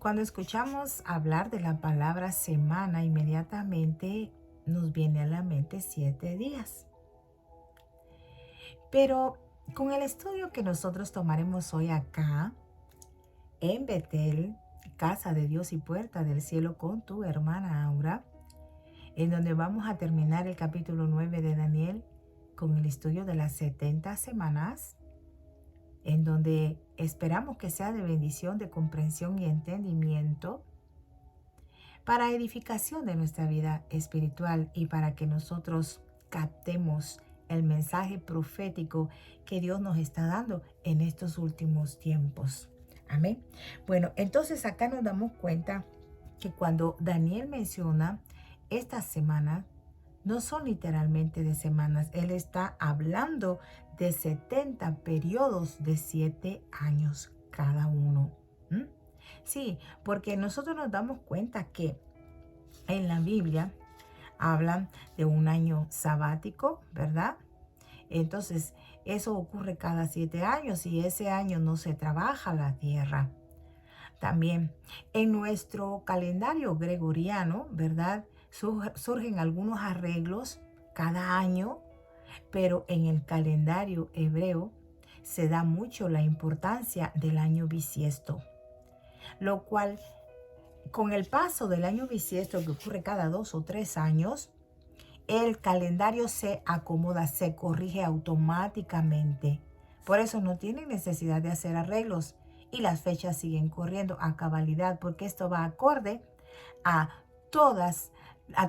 Cuando escuchamos hablar de la palabra semana, inmediatamente nos viene a la mente 7 días. Pero con el estudio que nosotros tomaremos hoy acá, en Betel, Casa de Dios y Puerta del Cielo con tu hermana Aura, en donde vamos a terminar el capítulo 9 de Daniel con el estudio de las 70 semanas, en donde esperamos que sea de bendición, de comprensión y entendimiento para edificación de nuestra vida espiritual y para que nosotros captemos el mensaje profético que Dios nos está dando en estos últimos tiempos. Amén. Bueno, entonces acá nos damos cuenta que cuando Daniel menciona estas semanas, no son literalmente de semanas. Él está hablando de 70 periodos de 7 años cada uno. ¿Mm? Sí, porque nosotros nos damos cuenta que en la Biblia hablan de un año sabático, ¿verdad? Entonces, eso ocurre cada 7 años y ese año no se trabaja la tierra. También en nuestro calendario gregoriano, ¿verdad? Surgen algunos arreglos cada año, pero en el calendario hebreo se da mucho la importancia del año bisiesto, lo cual con el paso del año bisiesto, que ocurre cada 2 o 3 años, el calendario se acomoda, se corrige automáticamente. Por eso no tienen necesidad de hacer arreglos y las fechas siguen corriendo a cabalidad, porque esto va acorde a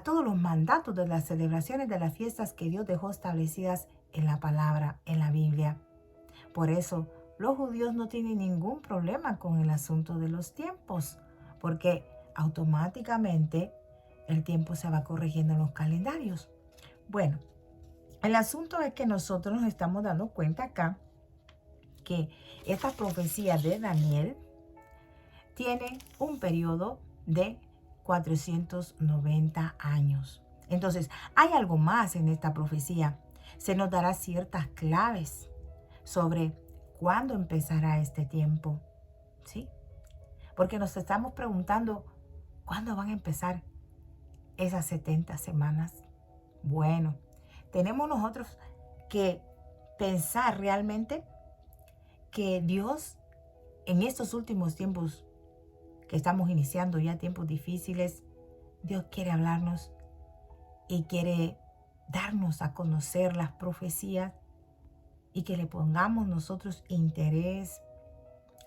todos los mandatos de las celebraciones de las fiestas que Dios dejó establecidas en la palabra, en la Biblia. Por eso los judíos no tienen ningún problema con el asunto de los tiempos, porque automáticamente el tiempo se va corrigiendo en los calendarios. Bueno, el asunto es que nosotros nos estamos dando cuenta acá que esta profecía de Daniel tiene un periodo de 490 años. Entonces, hay algo más en esta profecía. Se nos dará ciertas claves sobre cuándo empezará este tiempo, ¿sí? Porque nos estamos preguntando, ¿cuándo van a empezar esas 70 semanas? Bueno, tenemos nosotros que pensar realmente que Dios en estos últimos tiempos que estamos iniciando ya tiempos difíciles, Dios quiere hablarnos y quiere darnos a conocer las profecías y que le pongamos nosotros interés,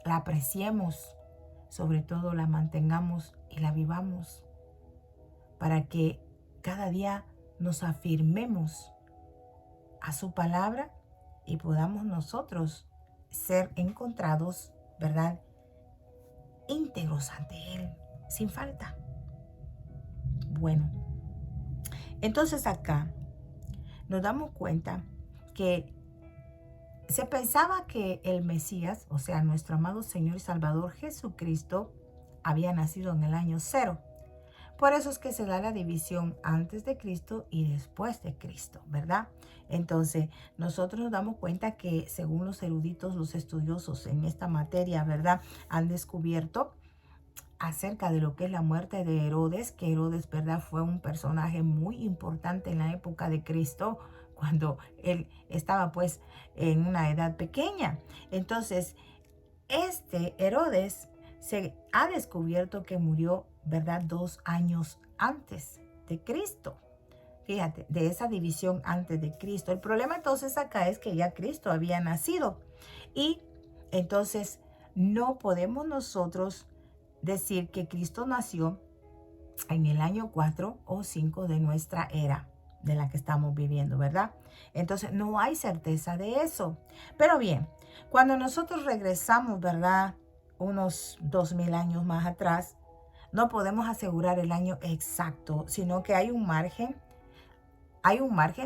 la apreciemos, sobre todo la mantengamos y la vivamos, para que cada día nos afirmemos a su palabra y podamos nosotros ser encontrados, ¿verdad?, íntegros ante Él, sin falta. Bueno, entonces acá nos damos cuenta que se pensaba que el Mesías, o sea, nuestro amado Señor y Salvador Jesucristo, había nacido en el año 0. Por eso es que se da la división antes de Cristo y después de Cristo, ¿verdad? Entonces, nosotros nos damos cuenta que según los eruditos, los estudiosos en esta materia, ¿verdad?, han descubierto acerca de lo que es la muerte de Herodes, que Herodes, ¿verdad?, fue un personaje muy importante en la época de Cristo, cuando él estaba pues en una edad pequeña. Entonces, este Herodes se ha descubierto que murió, ¿verdad?, 2 años antes de Cristo. Fíjate, de esa división antes de Cristo. El problema entonces acá es que ya Cristo había nacido. Y entonces no podemos nosotros decir que Cristo nació en el año 4 o 5 de nuestra era, de la que estamos viviendo, ¿verdad? Entonces no hay certeza de eso. Pero bien, cuando nosotros regresamos, ¿verdad?, unos 2000 años más atrás, no podemos asegurar el año exacto, sino que hay un margen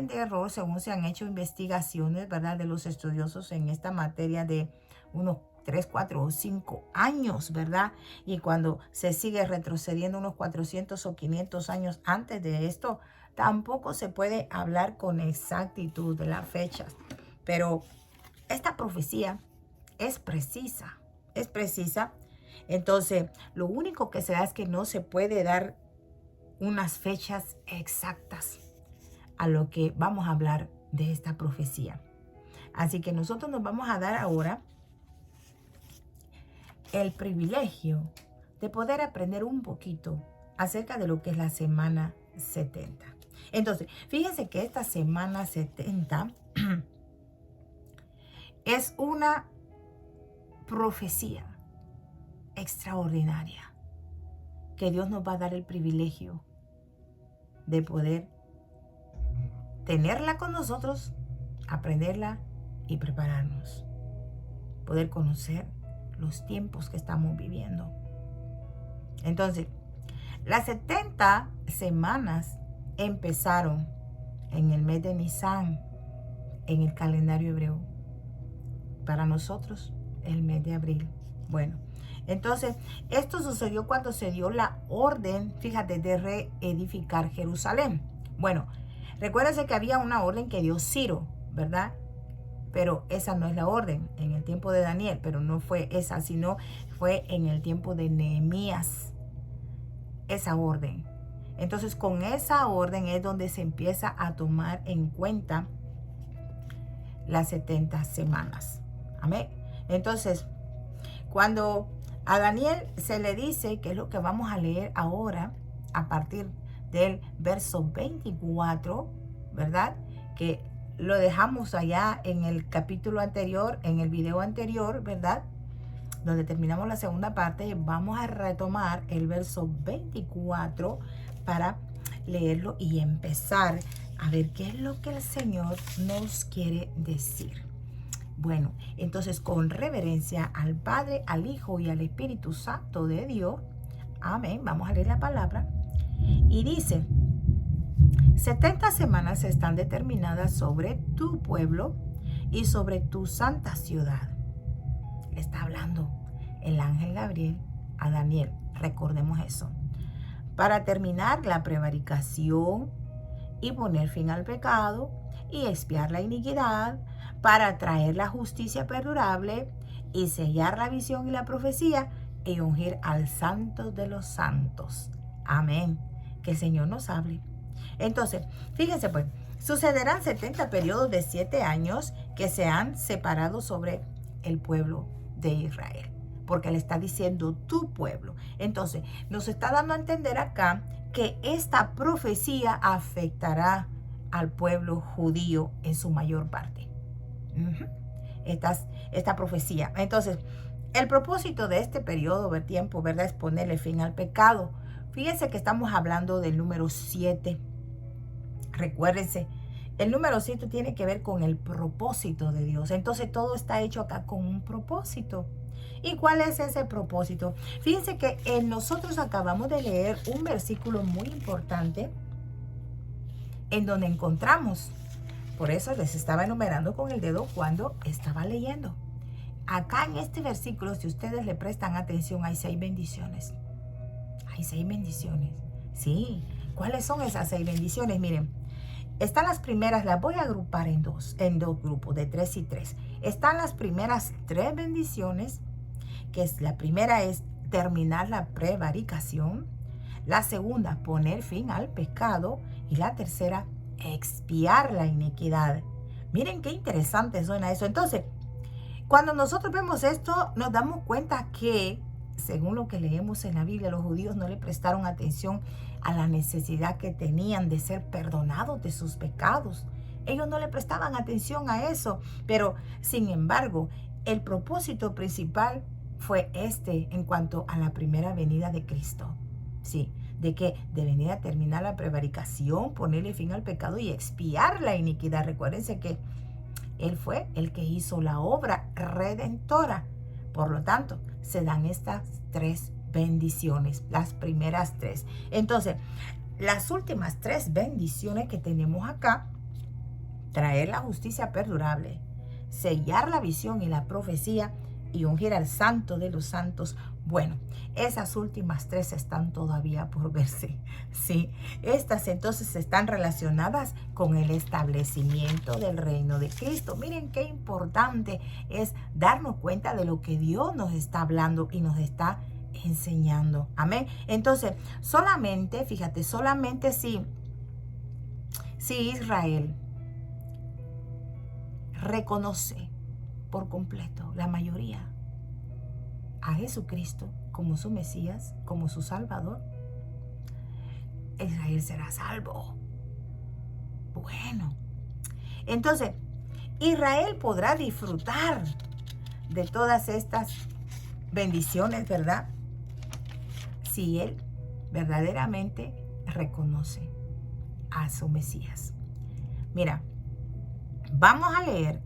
de error según se han hecho investigaciones, ¿verdad?, de los estudiosos en esta materia de unos 3, 4 o 5 años, ¿verdad? Y cuando se sigue retrocediendo unos 400 o 500 años antes de esto, tampoco se puede hablar con exactitud de las fechas. Pero esta profecía es precisa Entonces, lo único que se da es que no se puede dar unas fechas exactas a lo que vamos a hablar de esta profecía. Así que nosotros nos vamos a dar ahora el privilegio de poder aprender un poquito acerca de lo que es la semana 70. Entonces, fíjense que esta semana 70 es una profecía extraordinaria que Dios nos va a dar el privilegio de poder tenerla con nosotros, aprenderla y prepararnos. Poder conocer los tiempos que estamos viviendo. Entonces, las 70 semanas empezaron en el mes de Nisan, en el calendario hebreo. Para nosotros, el mes de abril. Bueno, entonces, esto sucedió cuando se dio la orden, fíjate, de reedificar Jerusalén. Bueno, recuérdense que había una orden que dio Ciro, ¿verdad? Pero esa no es la orden en el tiempo de Daniel, pero no fue esa, sino fue en el tiempo de Nehemías, esa orden. Entonces, con esa orden es donde se empieza a tomar en cuenta las 70 semanas. Amén. Entonces, cuando a Daniel se le dice, que es lo que vamos a leer ahora, a partir del verso 24, ¿verdad? Que lo dejamos allá en el capítulo anterior, en el video anterior, ¿verdad? Donde terminamos la segunda parte, vamos a retomar el verso 24 para leerlo y empezar a ver qué es lo que el Señor nos quiere decir. Bueno, entonces con reverencia al Padre, al Hijo y al Espíritu Santo de Dios, amén, vamos a leer la palabra. Y dice: 70 semanas están determinadas sobre tu pueblo y sobre tu santa ciudad. Le está hablando el ángel Gabriel a Daniel, recordemos eso, para terminar la prevaricación y poner fin al pecado y expiar la iniquidad, para traer la justicia perdurable y sellar la visión y la profecía y ungir al santo de los santos. Amén. Que el Señor nos hable. Entonces, fíjense pues, sucederán 70 periodos de 7 años que se han separado sobre el pueblo de Israel, porque le está diciendo tu pueblo. Entonces, nos está dando a entender acá que esta profecía afectará al pueblo judío en su mayor parte. Esta profecía. Entonces, el propósito de este periodo de tiempo, ¿verdad?, es ponerle fin al pecado. Fíjense que estamos hablando del número 7. Recuérdense, el número 7 tiene que ver con el propósito de Dios. Entonces, todo está hecho acá con un propósito. ¿Y cuál es ese propósito? Fíjense que nosotros acabamos de leer un versículo muy importante en donde encontramos, por eso les estaba enumerando con el dedo cuando estaba leyendo. Acá en este versículo, si ustedes le prestan atención, hay 6 bendiciones. Hay 6 bendiciones. Sí. ¿Cuáles son esas 6 bendiciones? Miren, están las primeras, las voy a agrupar en dos grupos de 3 y 3. Están las primeras 3 bendiciones, que es la primera es terminar la prevaricación, la segunda, poner fin al pecado, y la tercera, expiar la iniquidad. Miren qué interesante suena eso. Entonces, cuando nosotros vemos esto, nos damos cuenta que, según lo que leemos en la Biblia, los judíos no le prestaron atención a la necesidad que tenían de ser perdonados de sus pecados. Ellos no le prestaban atención a eso, pero sin embargo, el propósito principal fue en cuanto a la primera venida de Cristo. Sí, de que de venir a terminar la prevaricación, ponerle fin al pecado y expiar la iniquidad. Recuérdense que Él fue el que hizo la obra redentora. Por lo tanto, se dan estas 3 bendiciones, las primeras 3. Entonces, las últimas 3 bendiciones que tenemos acá: traer la justicia perdurable, sellar la visión y la profecía y ungir al santo de los santos. Bueno, Esas últimas tres están todavía por verse, ¿sí? Estas entonces están relacionadas con el establecimiento del reino de Cristo. Miren qué importante es darnos cuenta de lo que Dios nos está hablando y nos está enseñando. Amén. Entonces, solamente, fíjate, solamente si Israel reconoce por completo, la mayoría, a Jesucristo como su Mesías, como su Salvador, Israel será salvo. Bueno, entonces Israel podrá disfrutar de todas estas bendiciones, ¿verdad? Si él verdaderamente reconoce a su Mesías. Mira, vamos a leer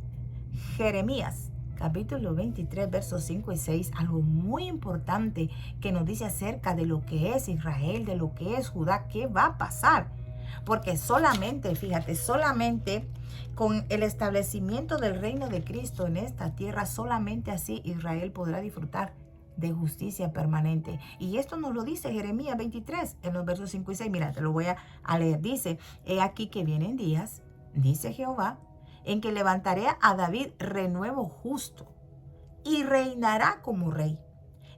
Jeremías capítulo 23, versos 5 y 6, algo muy importante que nos dice acerca de lo que es Israel, de lo que es Judá, qué va a pasar. Porque solamente, fíjate, solamente con el establecimiento del reino de Cristo en esta tierra, solamente así Israel podrá disfrutar de justicia permanente. Y esto nos lo dice Jeremías 23, en los versos 5 y 6. Mira, te lo voy a leer. Dice, he aquí que vienen días, dice Jehová, en que levantaré a David renuevo justo y reinará como rey,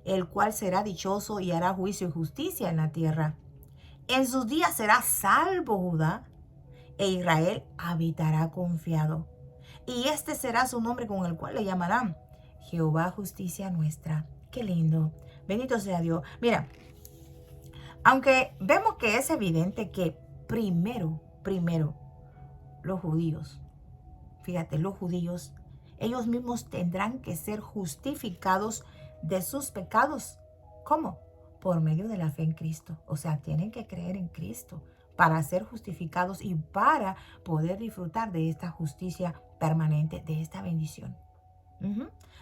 el cual será dichoso y hará juicio y justicia en la tierra. En sus días será salvo Judá, e Israel habitará confiado. Y este será su nombre con el cual le llamarán Jehová justicia nuestra. Qué lindo. Bendito sea Dios. Mira, aunque vemos que es evidente que primero, los judíos, fíjate, los judíos, ellos mismos tendrán que ser justificados de sus pecados. ¿Cómo? Por medio de la fe en Cristo. O sea, tienen que creer en Cristo para ser justificados y para poder disfrutar de esta justicia permanente, de esta bendición.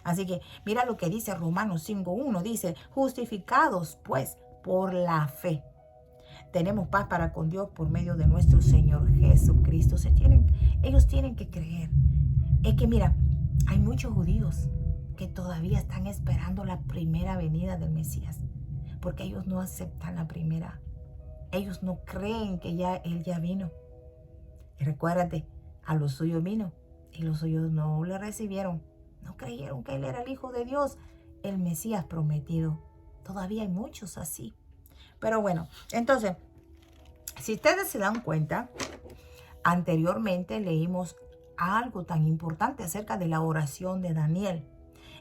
Así que mira lo que dice Romanos 5:1. Dice, justificados pues por la fe, tenemos paz para con Dios por medio de nuestro Señor Jesucristo. Ellos tienen que creer. Es que mira, hay muchos judíos que todavía están esperando la primera venida del Mesías, porque ellos no aceptan la primera. Ellos no creen que Él ya vino. Y recuérdate, a los suyos vino y los suyos no le recibieron. No creyeron que Él era el Hijo de Dios, el Mesías prometido. Todavía hay muchos así. Pero bueno, entonces, si ustedes se dan cuenta, anteriormente leímos algo tan importante acerca de la oración de Daniel.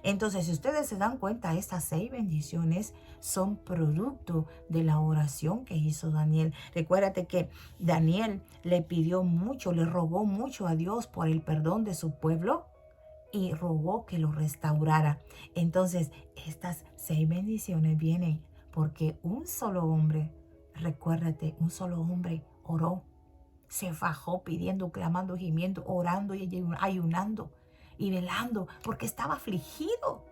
Entonces, si ustedes se dan cuenta, estas 6 bendiciones son producto de la oración que hizo Daniel. Recuérdate que Daniel le pidió mucho, le rogó mucho a Dios por el perdón de su pueblo y rogó que lo restaurara. Entonces, estas 6 bendiciones vienen porque un solo hombre, recuérdate, un solo hombre oró, se fajó pidiendo, clamando, gimiendo, orando y ayunando y velando, porque estaba afligido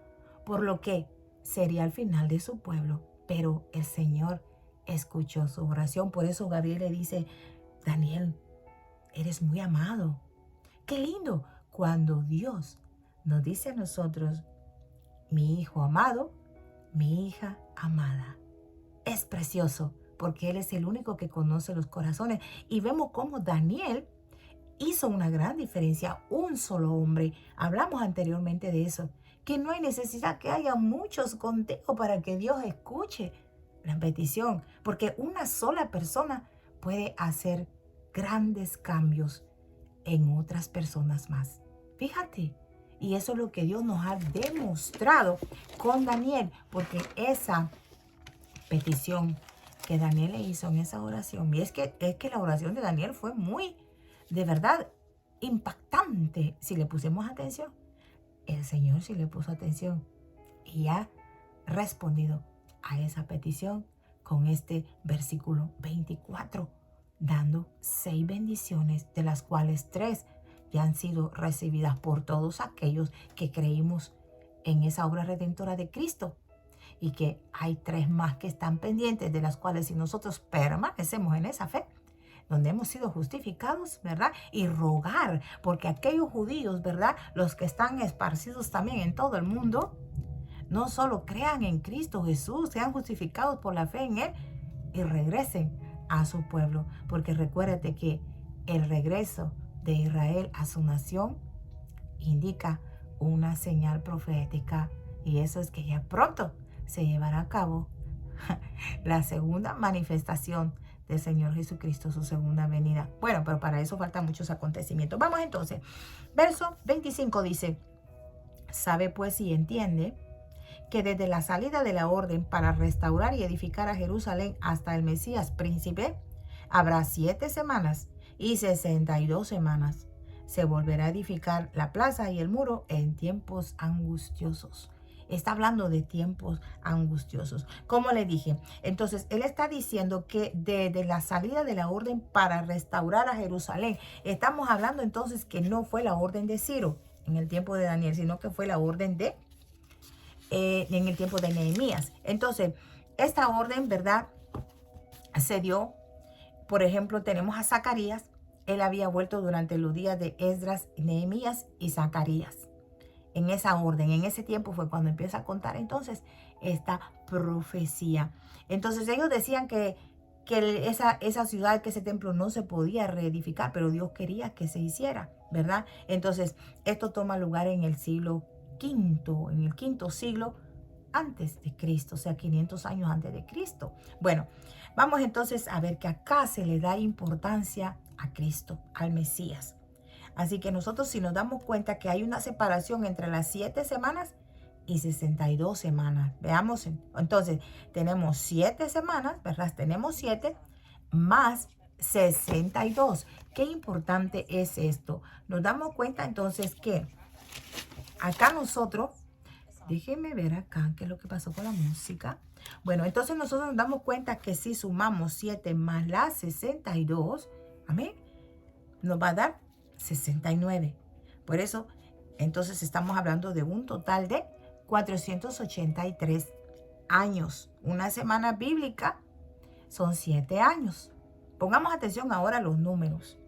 por lo que sería el final de su pueblo. Pero el Señor escuchó su oración. Por eso Gabriel le dice, Daniel, eres muy amado. Qué lindo cuando Dios nos dice a nosotros, mi hijo amado, mi hija amada. Es precioso porque Él es el único que conoce los corazones. Y vemos cómo Daniel hizo una gran diferencia, un solo hombre. Hablamos anteriormente de eso, que no hay necesidad que haya muchos contigo para que Dios escuche la petición, porque una sola persona puede hacer grandes cambios en otras personas más. Fíjate, y eso es lo que Dios nos ha demostrado con Daniel, porque esa petición que Daniel le hizo en esa oración, y es que la oración de Daniel fue muy, de verdad, impactante. Si le pusimos atención, el Señor sí le puso atención y ha respondido a esa petición con este versículo 24, dando 6 bendiciones, de las cuales 3 ya han sido recibidas por todos aquellos que creímos en esa obra redentora de Cristo. Y que hay 3 más que están pendientes, de las cuales si nosotros permanecemos en esa fe, donde hemos sido justificados, ¿verdad? Y rogar, porque aquellos judíos, ¿verdad? Los que están esparcidos también en todo el mundo, no solo crean en Cristo Jesús, sean justificados por la fe en Él y regresen a su pueblo. Porque recuérdate que el regreso de Israel a su nación indica una señal profética, y eso es que ya pronto se llevará a cabo la segunda manifestación del Señor Jesucristo, su segunda venida. Bueno, pero para eso faltan muchos acontecimientos. Vamos entonces. Verso 25 dice: sabe pues y entiende que desde la salida de la orden para restaurar y edificar a Jerusalén hasta el Mesías príncipe, habrá 7 semanas y 62 semanas. Se volverá a edificar la plaza y el muro en tiempos angustiosos. Está hablando de tiempos angustiosos. Como le dije, entonces él está diciendo que desde la salida de la orden para restaurar a Jerusalén, estamos hablando entonces que no fue la orden de Ciro en el tiempo de Daniel, sino que fue la orden de en el tiempo de Nehemías. Entonces, esta orden, ¿verdad?, se dio. Por ejemplo, tenemos a Zacarías. Él había vuelto durante los días de Esdras, Nehemías y Zacarías. En esa orden, en ese tiempo fue cuando empieza a contar entonces esta profecía. Entonces ellos decían que esa ciudad, que ese templo no se podía reedificar, pero Dios quería que se hiciera, ¿verdad? Entonces esto toma lugar en el siglo V, en el quinto siglo antes de Cristo, o sea, 500 años antes de Cristo. Bueno, vamos entonces a ver que acá se le da importancia a Cristo, al Mesías. Así que nosotros, si nos damos cuenta que hay una separación entre las 7 semanas y 62 semanas. Veamos, entonces tenemos 7 semanas, ¿verdad? Tenemos 7 más 62. Qué importante es esto. Nos damos cuenta entonces que acá nosotros, déjenme ver acá qué es lo que pasó con la música. Bueno, entonces nosotros nos damos cuenta que si sumamos 7 más las 62, amén, nos va a dar 69. Por eso, entonces estamos hablando de un total de 483 años. Una semana bíblica son 7 años. Pongamos atención ahora a los números.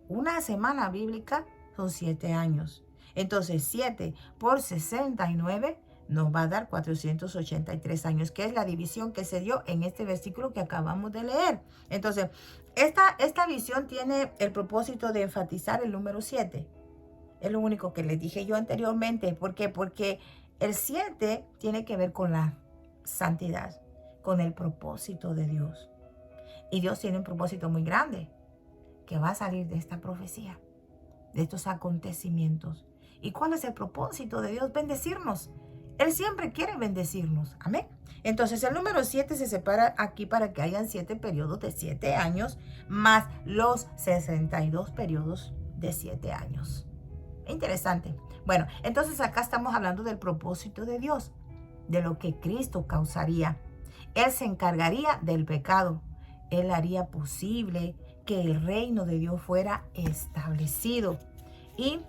Una semana bíblica son 7 años. Entonces 7 por 69 nos va a dar 483 años, que es la división que se dio en este versículo que acabamos de leer. Entonces, esta visión tiene el propósito de enfatizar el número 7. Es lo único que les dije yo anteriormente. ¿Por qué? Porque el 7 tiene que ver con la santidad, con el propósito de Dios. Y Dios tiene un propósito muy grande que va a salir de esta profecía, de estos acontecimientos. ¿Y cuál es el propósito de Dios? Bendecirnos. Él siempre quiere bendecirnos. Amén. Entonces el número 7 se separa aquí para que hayan 7 periodos de 7 años más los 62 periodos de 7 años. Interesante. Bueno, entonces acá estamos hablando del propósito de Dios, de lo que Cristo causaría. Él se encargaría del pecado. Él haría posible que el reino de Dios fuera establecido. Y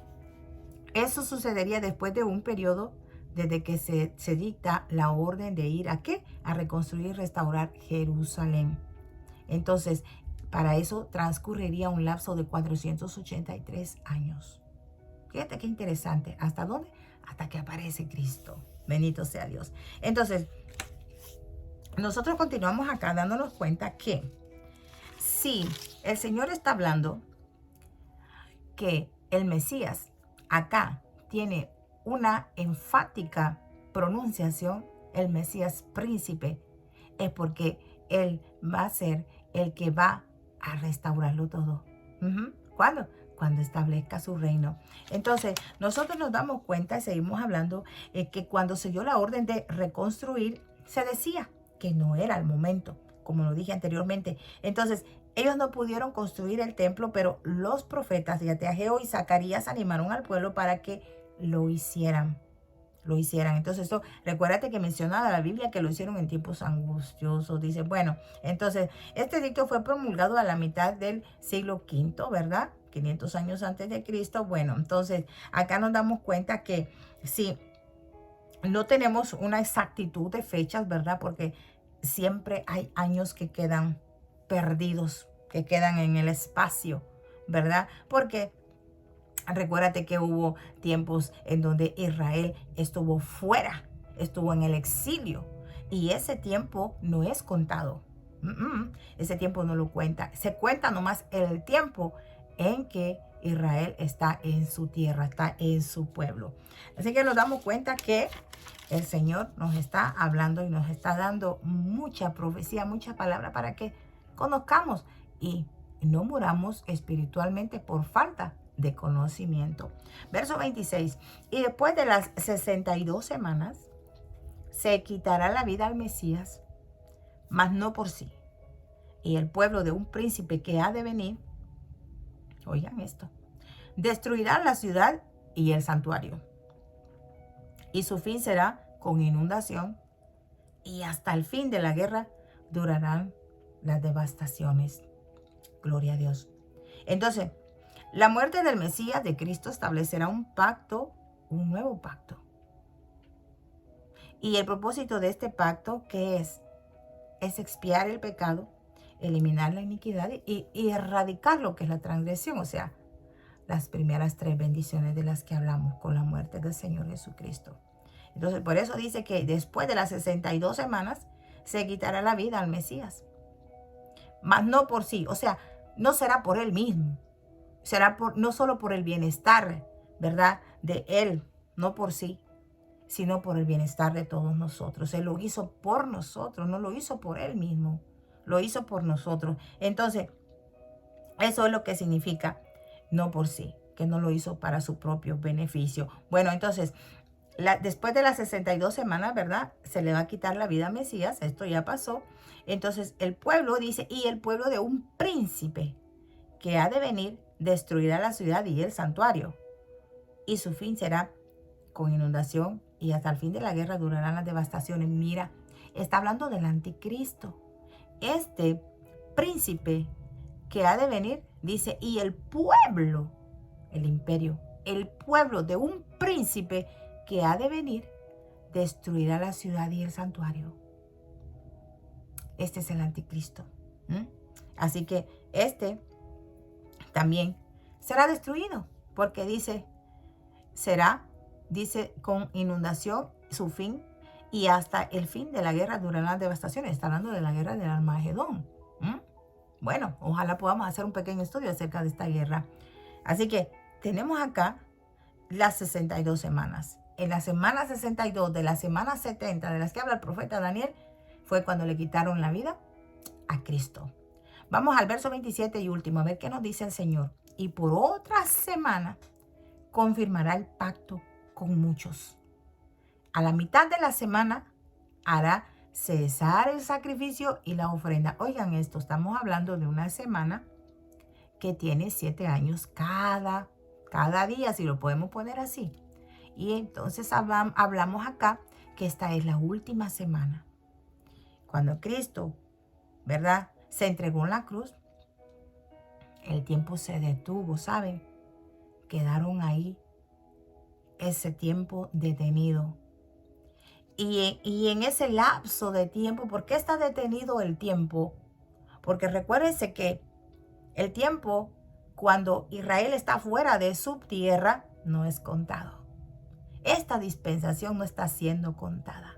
eso sucedería después de un periodo desde que se dicta la orden de ir ¿a qué? A reconstruir y restaurar Jerusalén. Entonces, para eso transcurriría un lapso de 483 años. Fíjate qué interesante. ¿Hasta dónde? Hasta que aparece Cristo. Bendito sea Dios. Entonces, nosotros continuamos acá dándonos cuenta que si el Señor está hablando que el Mesías acá tiene una enfática pronunciación, el Mesías príncipe, es porque Él va a ser el que va a restaurarlo todo. ¿Cuándo? Cuando establezca su reino. Entonces, nosotros nos damos cuenta y seguimos hablando que cuando se dio la orden de reconstruir, se decía que no era el momento, como lo dije anteriormente. Entonces, ellos no pudieron construir el templo, pero los profetas de Ageo y Zacarías animaron al pueblo para que lo hicieran. Entonces, esto, recuérdate que menciona la Biblia que lo hicieron en tiempos angustiosos. Dice, bueno, entonces, este edicto fue promulgado a la mitad del siglo V, ¿verdad? 500 años antes de Cristo. Bueno, entonces, acá nos damos cuenta que sí, no tenemos una exactitud de fechas, ¿verdad? Porque siempre hay años que quedan perdidos, que quedan en el espacio, ¿verdad? Porque recuérdate que hubo tiempos en donde Israel estuvo fuera. estuvo en el exilio. Y ese tiempo no es contado. Ese tiempo no lo cuenta. Se cuenta nomás el tiempo en que Israel está en su tierra, está en su pueblo. Así que nos damos cuenta que el Señor nos está hablando y nos está dando mucha profecía, mucha palabra para que conozcamos y no muramos espiritualmente por falta de conocimiento. Verso 26. Y después de las 62 semanas, se quitará la vida al Mesías, mas no por sí. Y el pueblo de un príncipe que ha de venir, oigan esto, destruirá la ciudad y el santuario. Y su fin será con inundación, y hasta el fin de la guerra durarán las devastaciones. Gloria a Dios. Entonces, la muerte del Mesías de Cristo establecerá un pacto, un nuevo pacto. Y el propósito de este pacto, ¿qué es? Es expiar el pecado, eliminar la iniquidad y erradicar lo que es la transgresión, o sea, las primeras 3 bendiciones de las que hablamos con la muerte del Señor Jesucristo. Entonces, por eso dice que después de las 62 semanas se quitará la vida al Mesías. Mas no por sí, o sea, no será por él mismo. Será no solo por el bienestar, ¿verdad?, de él, no por sí, sino por el bienestar de todos nosotros. Él lo hizo por nosotros, no lo hizo por él mismo, lo hizo por nosotros. Entonces, eso es lo que significa no por sí, que no lo hizo para su propio beneficio. Bueno, entonces, después de las 62 semanas, ¿verdad?, se le va a quitar la vida a Mesías, esto ya pasó. Entonces, el pueblo dice, y el pueblo de un príncipe que ha de venir destruirá la ciudad y el santuario, y su fin será con inundación, y hasta el fin de la guerra durarán las devastaciones. Mira, está hablando del anticristo. Este príncipe que ha de venir, dice, y el pueblo, el imperio, el pueblo de un príncipe que ha de venir, destruirá la ciudad y el santuario. Este es el anticristo. Así que este también será destruido, porque dice, dice con inundación su fin, y hasta el fin de la guerra durarán las devastaciones. Está hablando de la guerra del Armagedón. Bueno, ojalá podamos hacer un pequeño estudio acerca de esta guerra. Así que tenemos acá las 62 semanas. En la semana 62 de la semana 70 de las que habla el profeta Daniel, fue cuando le quitaron la vida a Cristo. Vamos al verso 27 y último, a ver qué nos dice el Señor. Y por otra semana confirmará el pacto con muchos. A la mitad de la semana hará cesar el sacrificio y la ofrenda. Oigan esto, estamos hablando de una semana que tiene 7 años cada día, si lo podemos poner así. Y entonces hablamos acá que esta es la última semana. Cuando Cristo, ¿verdad?, se entregó en la cruz, el tiempo se detuvo, ¿saben? Quedaron ahí ese tiempo detenido. Y en ese lapso de tiempo, ¿por qué está detenido el tiempo? Porque recuérdense que el tiempo, cuando Israel está fuera de su tierra, no es contado. Esta dispensación no está siendo contada.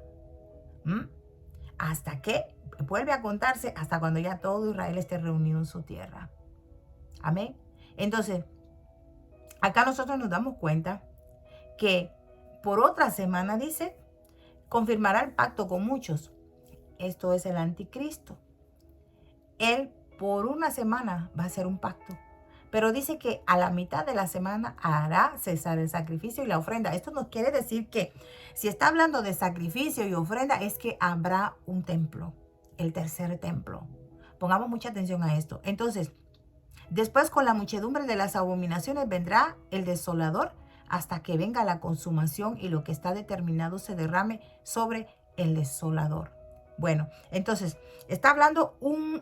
Hasta que vuelve a contarse, hasta cuando ya todo Israel esté reunido en su tierra. Amén. Entonces, acá nosotros nos damos cuenta que por otra semana, dice, confirmará el pacto con muchos. Esto es el anticristo. Él por una semana va a hacer un pacto. Pero dice que a la mitad de la semana hará cesar el sacrificio y la ofrenda. Esto no quiere decir que si está hablando de sacrificio y ofrenda es que habrá un templo, el tercer templo. Pongamos mucha atención a esto. Entonces, después con la muchedumbre de las abominaciones vendrá el desolador hasta que venga la consumación y lo que está determinado se derrame sobre el desolador. Bueno, entonces, está hablando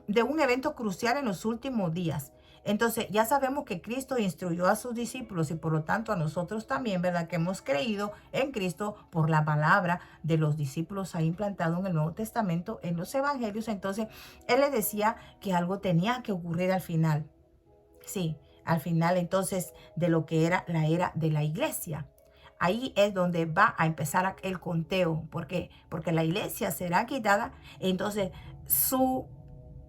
de un evento crucial en los últimos días. Entonces, ya sabemos que Cristo instruyó a sus discípulos y por lo tanto a nosotros también, ¿verdad?, que hemos creído en Cristo por la palabra de los discípulos ahí implantado en el Nuevo Testamento, en los evangelios. Entonces, Él les decía que algo tenía que ocurrir al final. Sí, al final entonces de lo que era la era de la iglesia. ahí es donde va a empezar el conteo. ¿Por qué? Porque la iglesia será quitada. Entonces, su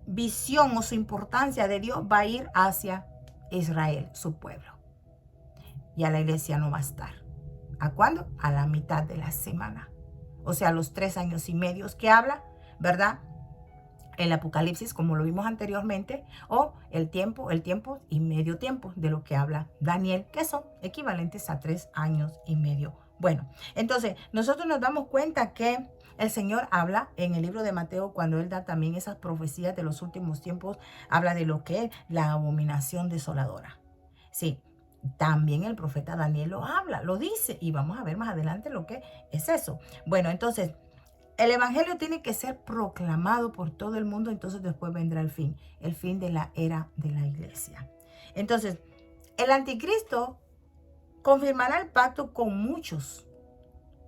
visión o su importancia de Dios va a ir hacia Israel, su pueblo. Ya la iglesia no va a estar. ¿A cuándo? A la mitad de la semana. O sea, los 3 años y medio que habla, ¿verdad? El Apocalipsis, como lo vimos anteriormente, o el tiempo y medio tiempo de lo que habla Daniel, que son equivalentes a 3 años y medio. Bueno, entonces nosotros nos damos cuenta que el Señor habla en el libro de Mateo, cuando Él da también esas profecías de los últimos tiempos, habla de lo que es la abominación desoladora. Sí, también el profeta Daniel lo habla, lo dice, y vamos a ver más adelante lo que es eso. Bueno, entonces, el evangelio tiene que ser proclamado por todo el mundo, entonces después vendrá el fin de la era de la iglesia. Entonces, el anticristo confirmará el pacto con muchos,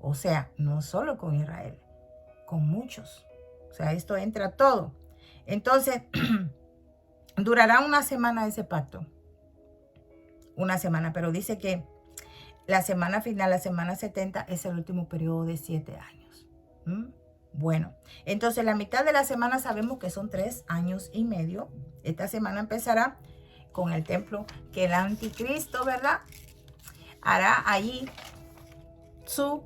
o sea, no solo con Israel, con muchos. O sea, esto entra todo. Entonces, durará una semana ese pacto. Una semana, pero dice que la semana final, la semana 70, es el último periodo de 7 años. Bueno, entonces la mitad de la semana sabemos que son 3 años y medio. Esta semana empezará con el templo que el anticristo, ¿verdad? Hará allí su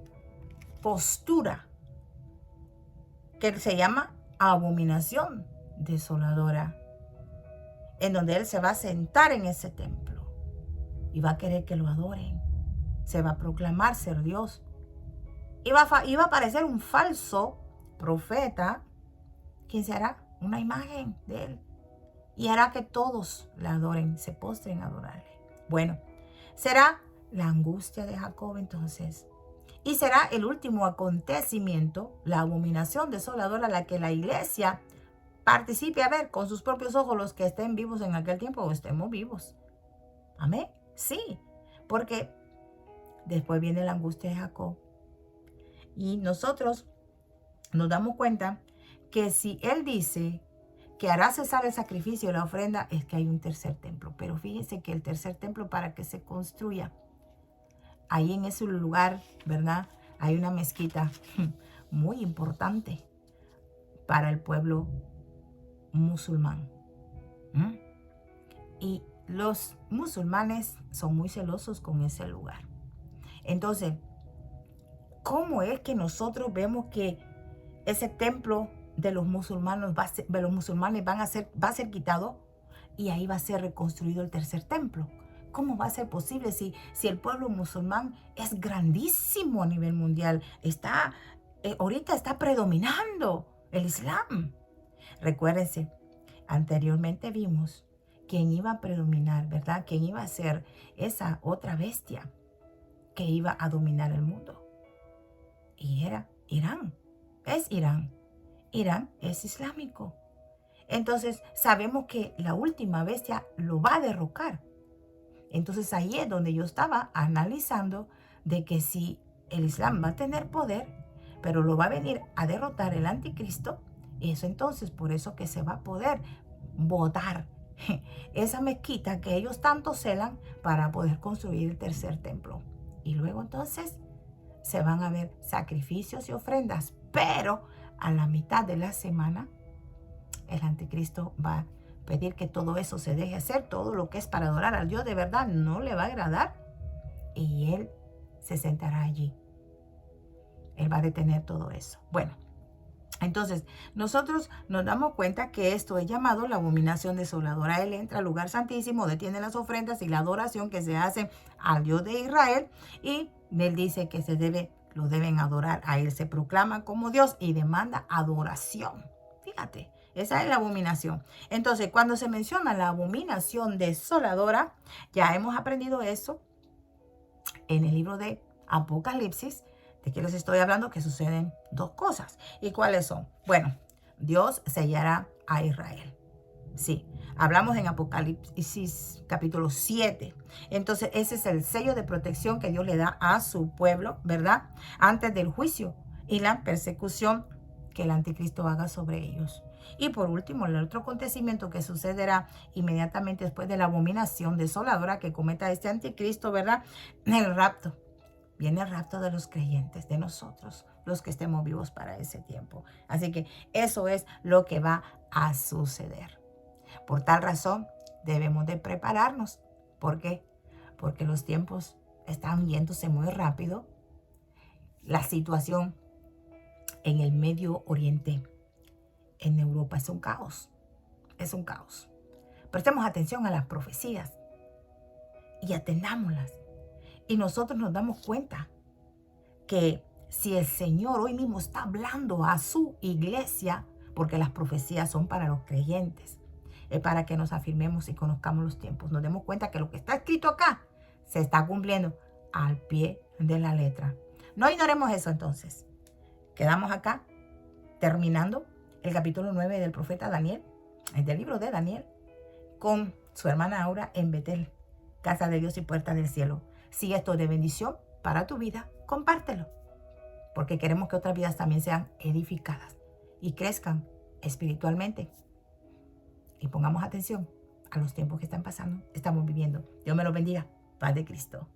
postura, que se llama abominación desoladora, en donde él se va a sentar en ese templo y va a querer que lo adoren. Se va a proclamar ser Dios. Y va a aparecer un falso profeta, quien se hará una imagen de él y hará que todos la adoren, se postren a adorarle. Bueno, será la angustia de Jacob entonces. Y será el último acontecimiento, la abominación desoladora, la que la iglesia participe a ver con sus propios ojos, los que estén vivos en aquel tiempo o estemos vivos. Amén. Sí, porque después viene la angustia de Jacob. Y nosotros nos damos cuenta que si él dice que hará cesar el sacrificio y la ofrenda, es que hay un tercer templo. Pero fíjense que el tercer templo, para que se construya, ahí en ese lugar, ¿verdad? Hay una mezquita muy importante para el pueblo musulmán. Y los musulmanes son muy celosos con ese lugar. Entonces, ¿cómo es que nosotros vemos que ese templo de los musulmanes va a ser quitado y ahí va a ser reconstruido el tercer templo? ¿Cómo va a ser posible si el pueblo musulmán es grandísimo a nivel mundial? Ahorita está predominando el Islam. Recuérdense, anteriormente vimos quién iba a predominar, ¿verdad? Quién iba a ser esa otra bestia que iba a dominar el mundo. Y era Irán. Es Irán. Irán es islámico. Entonces sabemos que la última bestia lo va a derrocar. Entonces ahí es donde yo estaba analizando de que si el Islam va a tener poder, pero lo va a venir a derrotar el anticristo, eso entonces por eso que se va a poder botar esa mezquita que ellos tanto celan para poder construir el tercer templo. Y luego entonces se van a ver sacrificios y ofrendas, pero a la mitad de la semana el anticristo va a pedir que todo eso se deje hacer, todo lo que es para adorar al Dios de verdad no le va a agradar y él se sentará allí. Él va a detener todo eso. Bueno, entonces nosotros nos damos cuenta que esto es llamado la abominación desoladora. Él entra al lugar santísimo, detiene las ofrendas y la adoración que se hace al Dios de Israel y él dice que lo deben adorar a él. Se proclama como Dios y demanda adoración. Fíjate. Esa es la abominación. Entonces, cuando se menciona la abominación desoladora, ya hemos aprendido eso en el libro de Apocalipsis. ¿De qué les estoy hablando? Que suceden 2 cosas. ¿Y cuáles son? Bueno, Dios sellará a Israel. Sí, hablamos en Apocalipsis capítulo 7. Entonces, ese es el sello de protección que Dios le da a su pueblo, ¿verdad? Antes del juicio y la persecución que el anticristo haga sobre ellos. Y por último, el otro acontecimiento que sucederá inmediatamente después de la abominación desoladora que cometa este anticristo, ¿verdad? El rapto. Viene el rapto de los creyentes, de nosotros, los que estemos vivos para ese tiempo. Así que eso es lo que va a suceder. Por tal razón, debemos de prepararnos. ¿Por qué? Porque los tiempos están yéndose muy rápido. La situación en el Medio Oriente, en Europa, es un caos. Es un caos. Prestemos atención a las profecías y atendámoslas. Y nosotros nos damos cuenta que si el Señor hoy mismo está hablando a su iglesia, porque las profecías son para los creyentes, es para que nos afirmemos y conozcamos los tiempos. Nos demos cuenta que lo que está escrito acá se está cumpliendo al pie de la letra. No ignoremos eso entonces. Quedamos acá terminando el capítulo 9 del profeta Daniel, del libro de Daniel, con su hermana Aura en Betel, casa de Dios y puerta del cielo. Si esto es de bendición para tu vida, compártelo, porque queremos que otras vidas también sean edificadas y crezcan espiritualmente. Y pongamos atención a los tiempos que están pasando, estamos viviendo. Dios me los bendiga. Paz de Cristo.